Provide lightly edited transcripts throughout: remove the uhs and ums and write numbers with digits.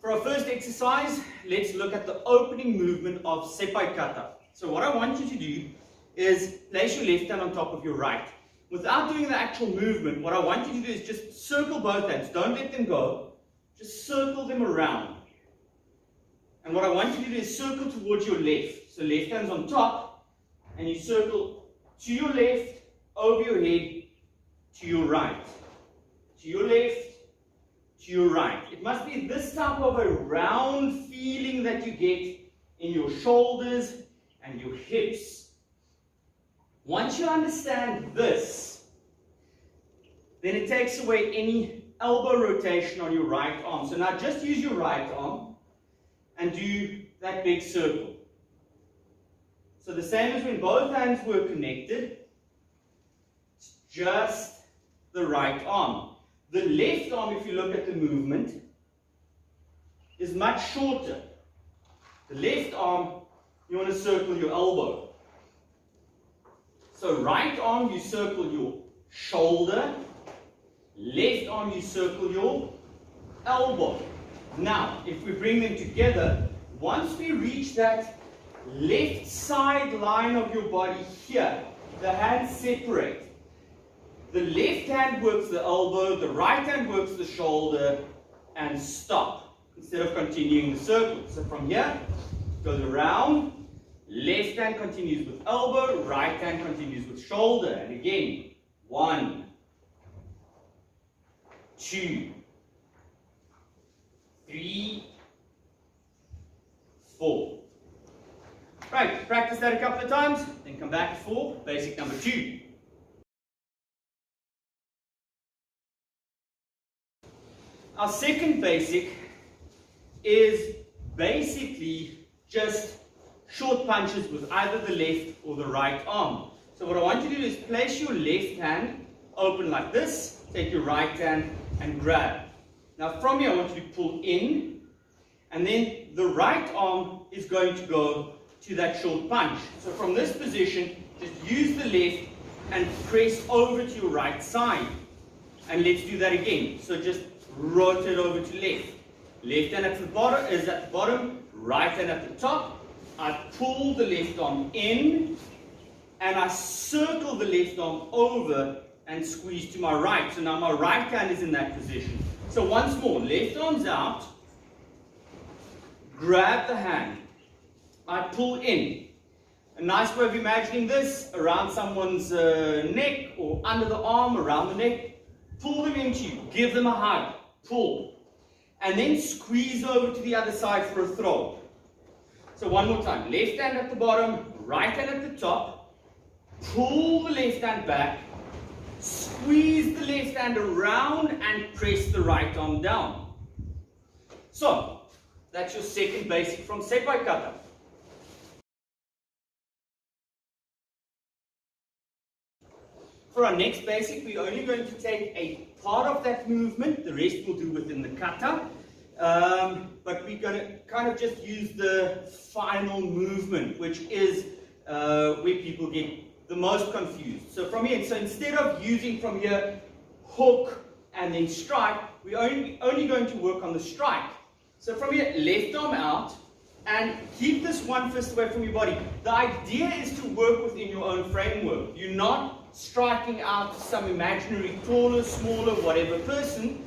For our first exercise, let's look at the opening movement of Seipai Kata. So what I want you to do is place your left hand on top of your right. Without doing the actual movement, what I want you to do is just circle both hands. Don't let them go. Just circle them around. And what I want you to do is circle towards your left. So left hand's on top, and you circle to your left, over your head, to your right. To your left, to your right. It must be this type of a round feeling that you get in your shoulders and your hips. Once you understand this, then it takes away any elbow rotation on your right arm. So now just use your right arm and do that big circle. So the same as when both hands were connected, it's just the right arm. The left arm, if you look at the movement, is much shorter. The left arm, you want to circle your elbow. So right arm, you circle your shoulder. Left arm, you circle your elbow. Now, if we bring them together, once we reach that left side line of your body here, the hands separate. The left hand works the elbow, the right hand works the shoulder, and stop, instead of continuing the circle. So from here, it goes around, left hand continues with elbow, right hand continues with shoulder. And again, 1, 2, 3, 4. Right, practice that a couple of times, then come back for basic number 2. Our second basic is basically just short punches with either the left or the right arm. So what I want you to do is place your left hand open like this, take your right hand and grab. Now from here I want you to pull in, and then the right arm is going to go to that short punch. So from this position, just use the left and press over to your right side. And let's do that again. So just rotate over to left. Left hand at the bottom, right hand at the top. I pull the left arm in, and I circle the left arm over and squeeze to my right. So now my right hand is in that position. So once more, left arm's out, grab the hand, I pull in. A nice way of imagining this, around someone's neck or under the arm, around the neck. Pull them into you, give them a hug, pull. And then squeeze over to the other side for a throw. So one more time, left hand at the bottom, right hand at the top. Pull the left hand back, squeeze the left hand around and press the right arm down. So, that's your second basic from Seipai Kata. For our next basic, we're only going to take a part of that movement, the rest we'll do within the kata, but we're going to kind of just use the final movement, which is where people get the most confused. So from here, so instead of using from here, hook and then strike, we're only going to work on the strike. So from here, left arm out, and keep this one fist away from your body. The idea is to work within your own framework. You're not striking out some imaginary taller, smaller, whatever person.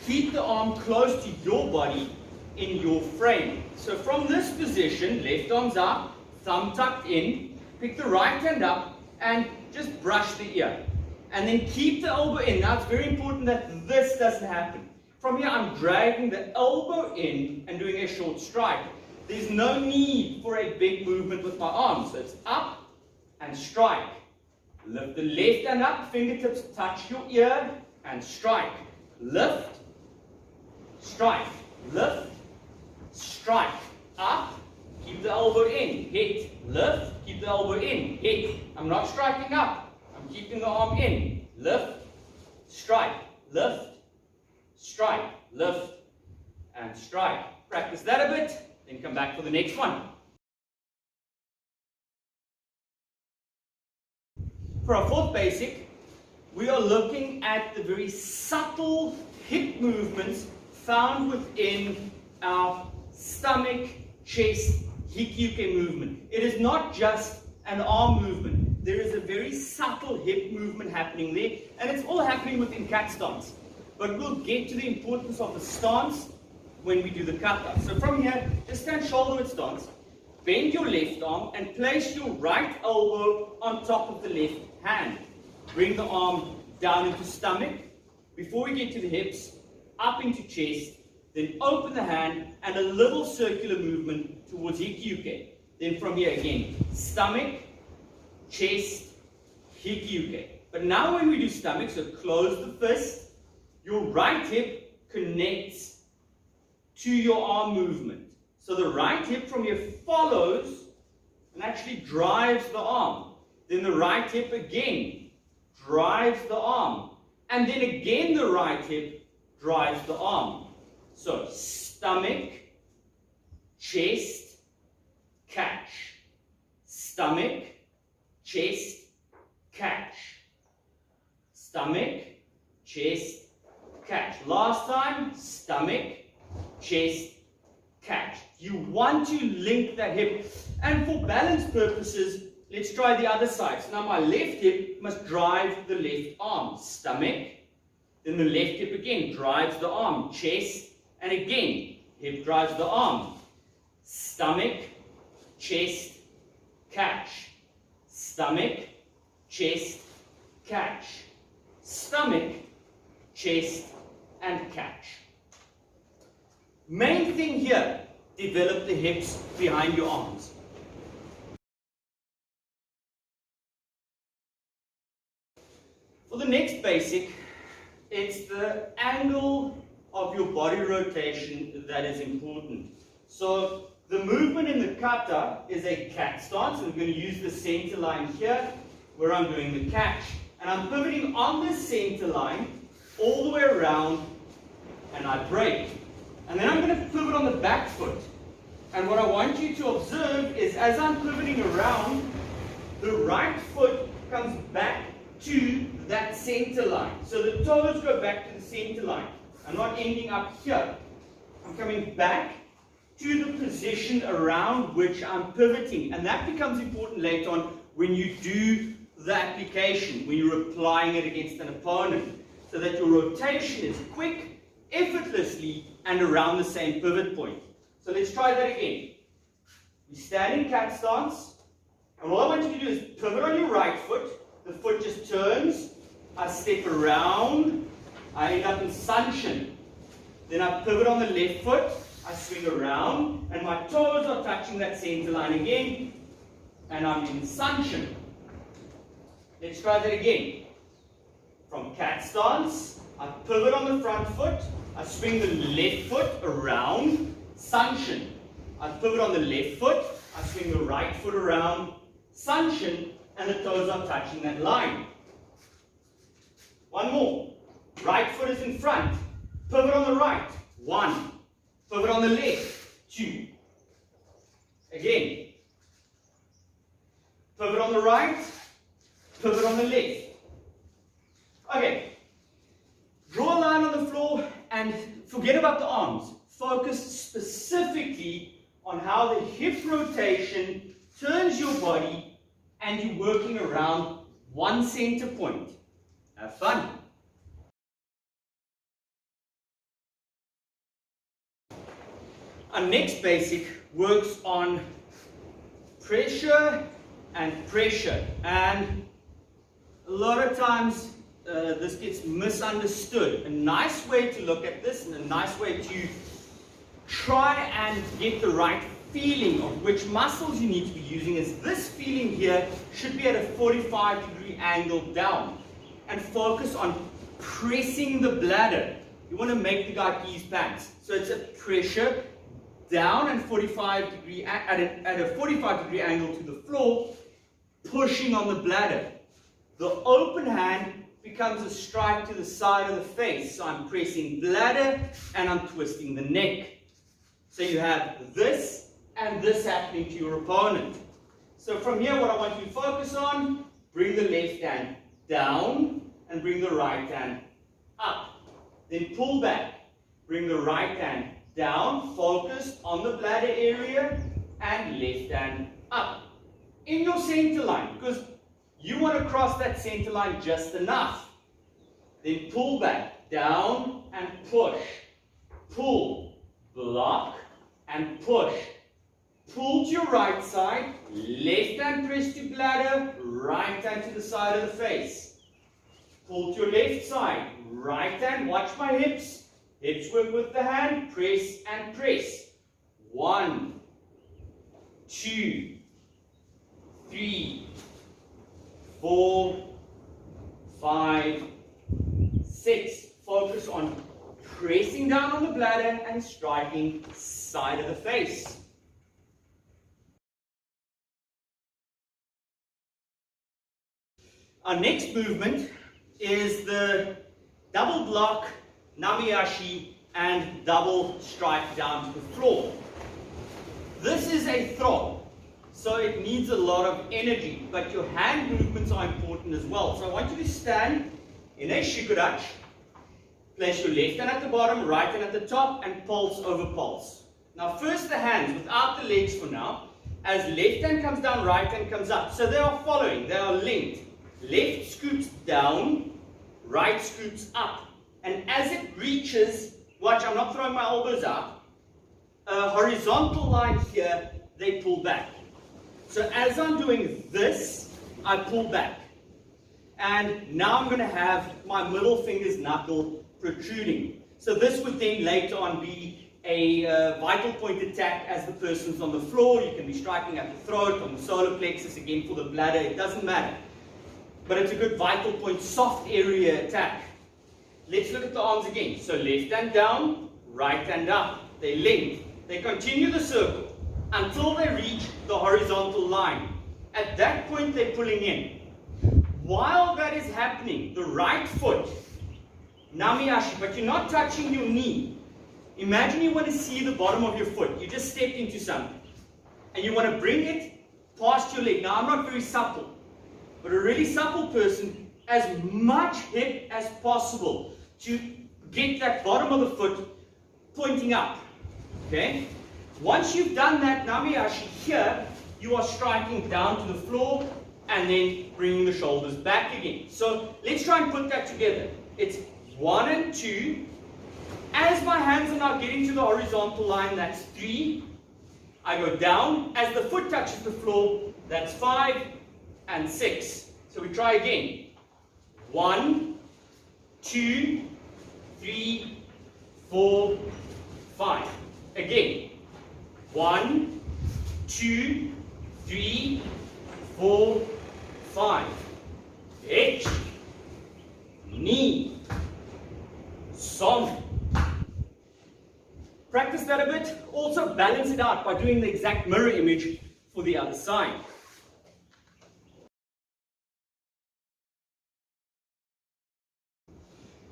Keep the arm close to your body in your frame. So from this position, left arm's out, thumb tucked in, pick the right hand up and just brush the ear. And then keep the elbow in. Now it's very important that this doesn't happen. From here I'm dragging the elbow in and doing a short strike. There's no need for a big movement with my arm. So it's up and strike. Lift the left hand up, fingertips touch your ear and strike. Lift, strike, lift, strike. Up, keep the elbow in, hit, lift, keep the elbow in, hit. I'm not striking up, I'm keeping the arm in. Lift, strike, lift, strike, lift, and strike. Practice that a bit, then come back for the next one. For our fourth basic, we are looking at the very subtle hip movements found within our stomach, chest, hik-yuke movement. It is not just an arm movement. There is a very subtle hip movement happening there, and it's all happening within cat stance. But we'll get to the importance of the stance when we do the kata. So from here, just stand shoulder width stance, bend your left arm, and place your right elbow on top of the left hand. Bring the arm down into stomach. Before we get to the hips, up into chest, then open the hand and a little circular movement towards hik-yuke. Then from here again, stomach, chest, hik-yuke. But now when we do stomach, so close the fist, your right hip connects to your arm movement. So the right hip from here follows and actually drives the arm. Then the right hip again drives the arm. And then again the right hip drives the arm. So stomach, chest, catch. Stomach, chest, catch. Stomach, chest, catch. Last time, stomach, chest, catch. You want to link that hip. And for balance purposes, let's try the other side. So now my left hip must drive the left arm. Stomach, then the left hip again drives the arm. Chest, and again, hip drives the arm. Stomach, chest, catch. Stomach, chest, catch. Stomach, chest, and catch. Main thing here, develop the hips behind your arms. For the next basic, it's the angle of your body rotation that is important. So the movement in the kata is a cat stance. I'm going to use the center line here where I'm doing the catch. And I'm pivoting on this center line all the way around and I break. And then I'm going to pivot on the back foot. And what I want you to observe is as I'm pivoting around, the right foot comes back to that center line. So the toes go back to the center line. I'm not ending up here. I'm coming back to the position around which I'm pivoting. And that becomes important later on when you do the application, when you're applying it against an opponent. So that your rotation is quick, effortlessly, and around the same pivot point. So let's try that again. We stand in cat stance. And all I want you to do is pivot on your right foot. The foot just turns. I step around. I end up in sunshin. Then I pivot on the left foot. I swing around. And my toes are touching that center line again. And I'm in sunshin. Let's try that again. From cat stance, I pivot on the front foot. I swing the left foot around. Sunshin. I pivot on the left foot. I swing the right foot around. Sunshin. And the toes are touching that line. One more. Right foot is in front. Pivot on the right. 1. Pivot on the left. 2. Again. Pivot on the right. Pivot on the left. Okay. Draw a line on the floor and forget about the arms. Focus specifically on how the hip rotation turns your body and you're working around one center point. Have fun. Our next basic works on pressure and pressure. And a lot of times this gets misunderstood. A nice way to look at this and a nice way to try and get the right feeling of which muscles you need to be using is this feeling here should be at a 45-degree angle down and focus on pressing the bladder. You want to make the guy pee his pants. So it's a pressure down and 45-degree at a 45-degree angle to the floor, pushing on the bladder. The open hand becomes a strike to the side of the face. So I'm pressing bladder and I'm twisting the neck. So you have this and this happening to your opponent. So from here, what I want you to focus on, bring the left hand down and bring the right hand up. Then pull back, bring the right hand down, focused on the bladder area, and left hand up. In your center line, because you want to cross that center line just enough. Then pull back, down and push. Pull, block and push. Pull to your right side, left hand press to bladder, right hand to the side of the face. Pull to your left side, right hand, watch my hips. Hips work with the hand, press and press. 1, 2, 3, 4, 5, 6. Focus on pressing down on the bladder and striking side of the face. Our next movement is the double block, Namiyashi, and double strike down to the floor. This is a throw, so it needs a lot of energy, but your hand movements are important as well. So I want you to stand in a shikudachi. Place your left hand at the bottom, right hand at the top, and pulse over pulse. Now first the hands, without the legs for now. As left hand comes down, right hand comes up. So they are following, they are linked. Left scoops down, right scoops up. And as it reaches, watch, I'm not throwing my elbows out, a horizontal line here, they pull back. So as I'm doing this, I pull back. And now I'm going to have my middle finger's knuckle protruding. So this would then later on be a vital point attack as the person's on the floor. You can be striking at the throat, on the solar plexus, again for the bladder, it doesn't matter. But it's a good vital point, soft area attack. Let's look at the arms again. So left hand down, right hand up. They link. They continue the circle until they reach the horizontal line. At that point, they're pulling in. While that is happening, the right foot, Namiyashi, but you're not touching your knee. Imagine you want to see the bottom of your foot. You just stepped into something. And you want to bring it past your leg. Now, I'm not very supple. But a really supple person, as much hip as possible to get that bottom of the foot pointing up. Okay? Once you've done that Namiyashi here, you are striking down to the floor and then bringing the shoulders back again. So let's try and put that together. It's 1 and 2. As my hands are now getting to the horizontal line, that's 3. I go down. As the foot touches the floor, that's 5. And 6. So we try again. 1, 2, 3, 4, 5. Again. 1, 2, 3, 4, 5. H, knee, som. Practice that a bit. Also balance it out by doing the exact mirror image for the other side.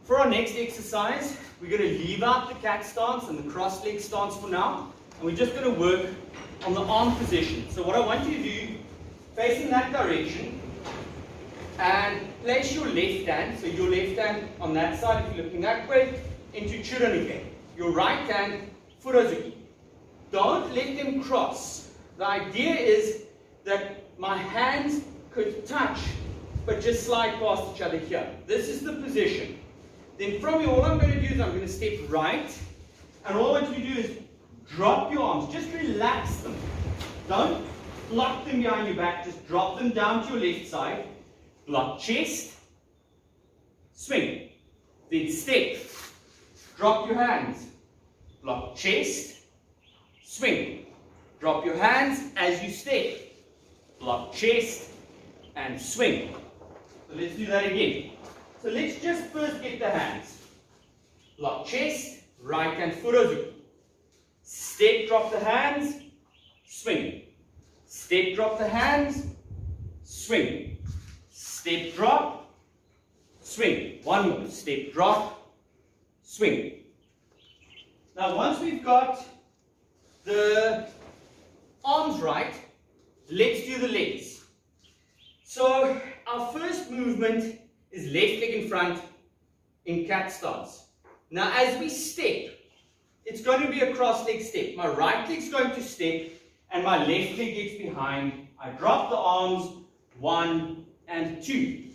For our next exercise, we're going to leave out the cat stance and the cross leg stance for now, and we're just going to work on the arm position. So what I want you to do, face in that direction, and place your left hand, so your left hand on that side, if you're looking that way, into Churanike. Your right hand, Furozuki. Don't let them cross. The idea is that my hands could touch, but just slide past each other here. This is the position. Then from here, all I'm going to do is I'm going to step right, and all I want you to do is drop your arms. Just relax them. Don't lock them behind your back. Just drop them down to your left side. Block chest. Swing. Then step. Drop your hands. Block chest. Swing. Drop your hands as you step. Block chest and swing. So let's do that again. So let's just first get the hands. Block chest, right hand furozuki. Step, drop the hands, swing. Step, drop the hands, swing. Step, drop, swing. One more. Step, drop, swing. Now once we've got the arms right, let's do the legs. So our first movement is left leg in front in cat stance. Now as we step, it's going to be a cross leg step. My right leg's going to step and my left leg gets behind. I drop the arms, 1 and 2.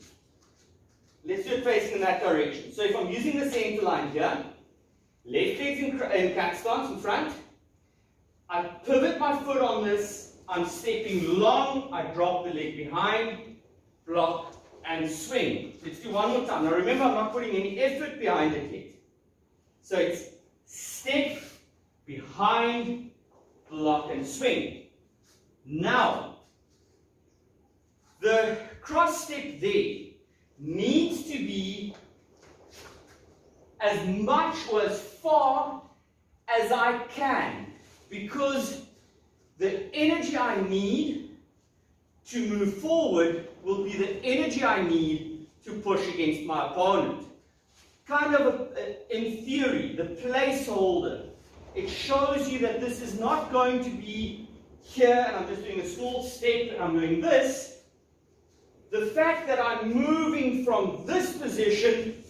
Let's do it facing in that direction. So if I'm using the center line here, left leg's in cat stance in front. I pivot my foot on this. I'm stepping long. I drop the leg behind, block and swing. Let's do one more time. Now remember, I'm not putting any effort behind it yet. So it's step, behind, block and swing. Now, the cross step there needs to be as much or as far as I can, because the energy I need to move forward will be the energy I need to push against my opponent. Kind of, in theory, the placeholder. It shows you that this is not going to be here and I'm just doing a small step and I'm doing this. The fact that I'm moving from this position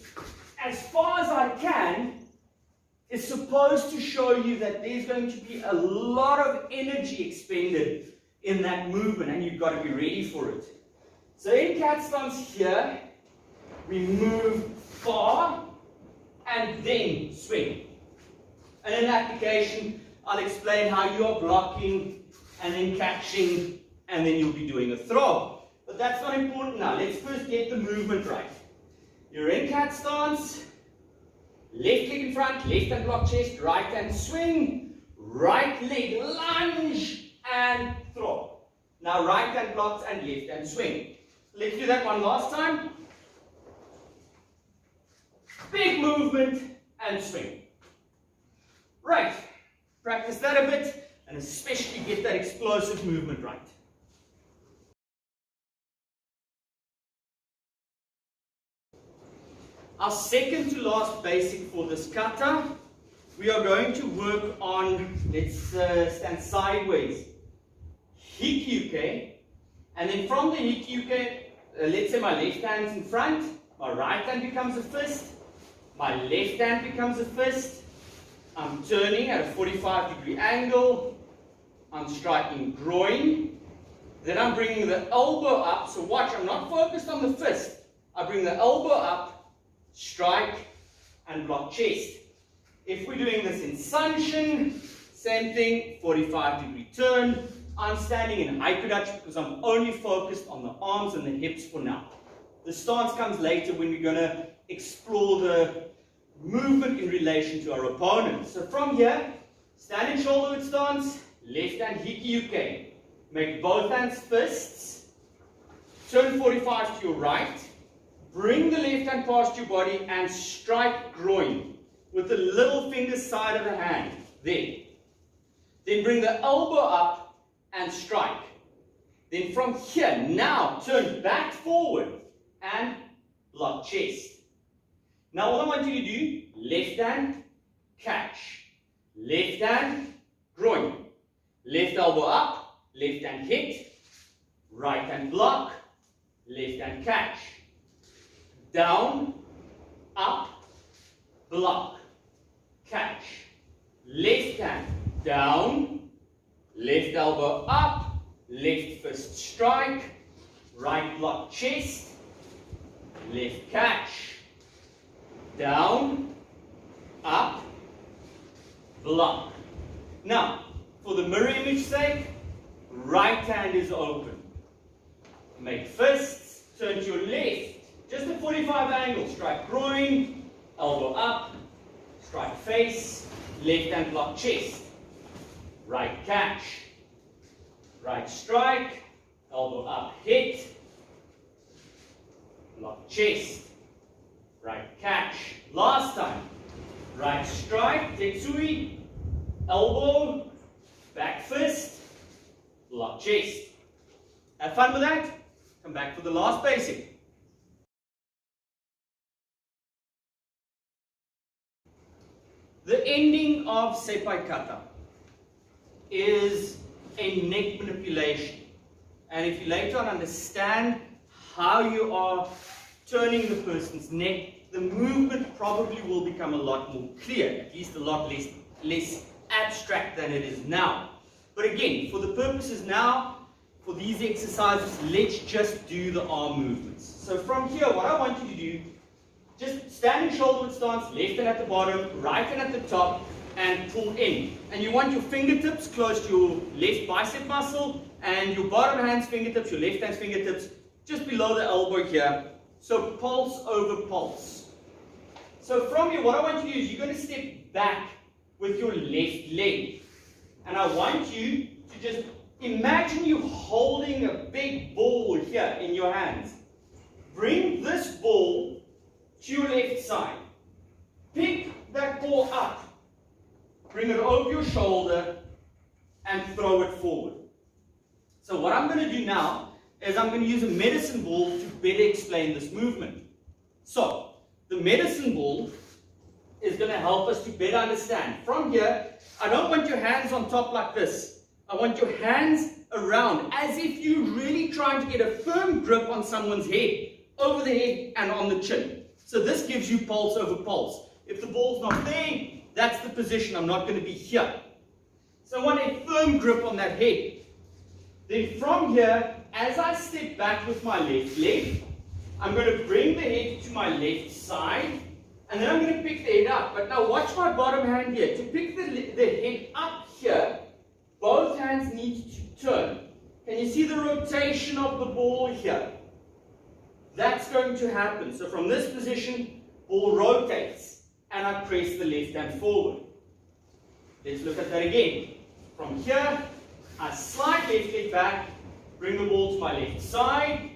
as far as I can is supposed to show you that there's going to be a lot of energy expended in that movement and you've got to be ready for it. So in cat stance here, we move far and then swing. And in application, I'll explain how you are blocking and then catching and then you'll be doing a throw. But that's not important now. Let's first get the movement right. You're in cat stance. Left leg in front, left hand block chest, right hand swing, right leg lunge and throw. Now right hand blocks and left hand swing. Let's do that one last time. Big movement and swing. Right, practice that a bit and especially get that explosive movement right. Our second to last basic for this kata, we are going to work on, let's stand sideways, hikyuke, and then from the hikyuke, let's say my left hand's in front, my right hand becomes a fist, my left hand becomes a fist, I'm turning at a 45-degree angle, I'm striking groin, then I'm bringing the elbow up, so watch, I'm not focused on the fist, I bring the elbow up, strike and block chest. If we're doing this in Sanshin, same thing, 45-degree turn. I'm standing in Haikudachi because I'm only focused on the arms and the hips for now. The stance comes later when we're going to explore the movement in relation to our opponent. So from here, stand in shoulder width stance, left hand hikyuke. Make both hands fists. Turn 45 to your right. Bring the left hand past your body and strike groin with the little finger side of the hand. There. Then bring the elbow up and strike. Then from here, now turn back forward and block chest. Now all I want you to do, left hand, catch. Left hand, groin. Left elbow up, left hand hit. Right hand block, left hand catch. Down, up, block, catch. Left hand, down, left elbow up, left fist strike, right block chest, left catch, down, up, block. Now, for the mirror image sake, right hand is open. Make fists, turn to your left. Just a 45 angle, strike groin, elbow up, strike face, left hand block chest, right catch, right strike, elbow up hit, block chest, right catch. Last time, right strike, tetsui, elbow, back fist, block chest. Have fun with that? Come back for the last basic. The ending of Seipai Kata is a neck manipulation. And if you later on understand how you are turning the person's neck, the movement probably will become a lot more clear, at least a lot less less abstract than it is now. But again, for the purposes now, for these exercises, let's just do the arm movements. So from here, what I want you to do, just standing shoulder width stance, left hand at the bottom, right hand at the top, and pull in. And you want your fingertips close to your left bicep muscle, and your bottom hand's fingertips, your left hand's fingertips, just below the elbow here. So pulse over pulse. So from here, what I want you to do is you're going to step back with your left leg. And I want you to just imagine you holding a big ball here in your hands. Bring this ball to your left side. Pick that ball up. Bring it over your shoulder and throw it forward. So what I'm going to do now is I'm going to use a medicine ball to better explain this movement. So the medicine ball is going to help us to better understand. From here, I don't want your hands on top like this. I want your hands around as if you're really trying to get a firm grip on someone's head, over the head and on the chin. So this gives you pulse over pulse. If the ball's not there, that's the position. I'm not going to be here. So I want a firm grip on that head. Then from here, as I step back with my left leg, I'm going to bring the head to my left side, and then I'm going to pick the head up. But now watch my bottom hand here. To pick the head up here, both hands need to turn. Can you see the rotation of the ball here? That's going to happen. So from this position, ball rotates, and I press the left hand forward. Let's look at that again. From here, I slide left leg back, bring the ball to my left side,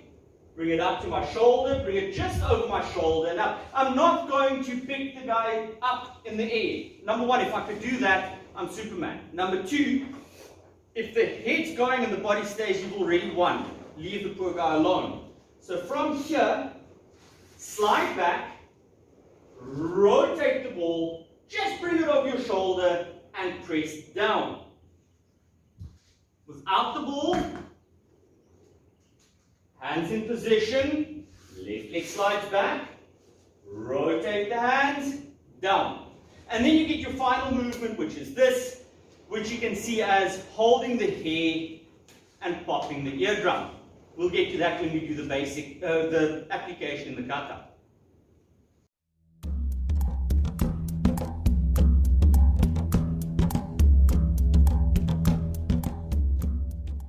bring it up to my shoulder, bring it just over my shoulder. Now, I'm not going to pick the guy up in the air. Number one, if I could do that, I'm Superman. Number two, if the head's going and the body stays, you've already won. Leave the poor guy alone. So from here, slide back, rotate the ball, just bring it over your shoulder and press down. Without the ball, hands in position, left leg slides back, rotate the hands, down. And then you get your final movement, which is this, which you can see as holding the hair and popping the eardrum. We'll get to that when we do the basic, the application in the kata.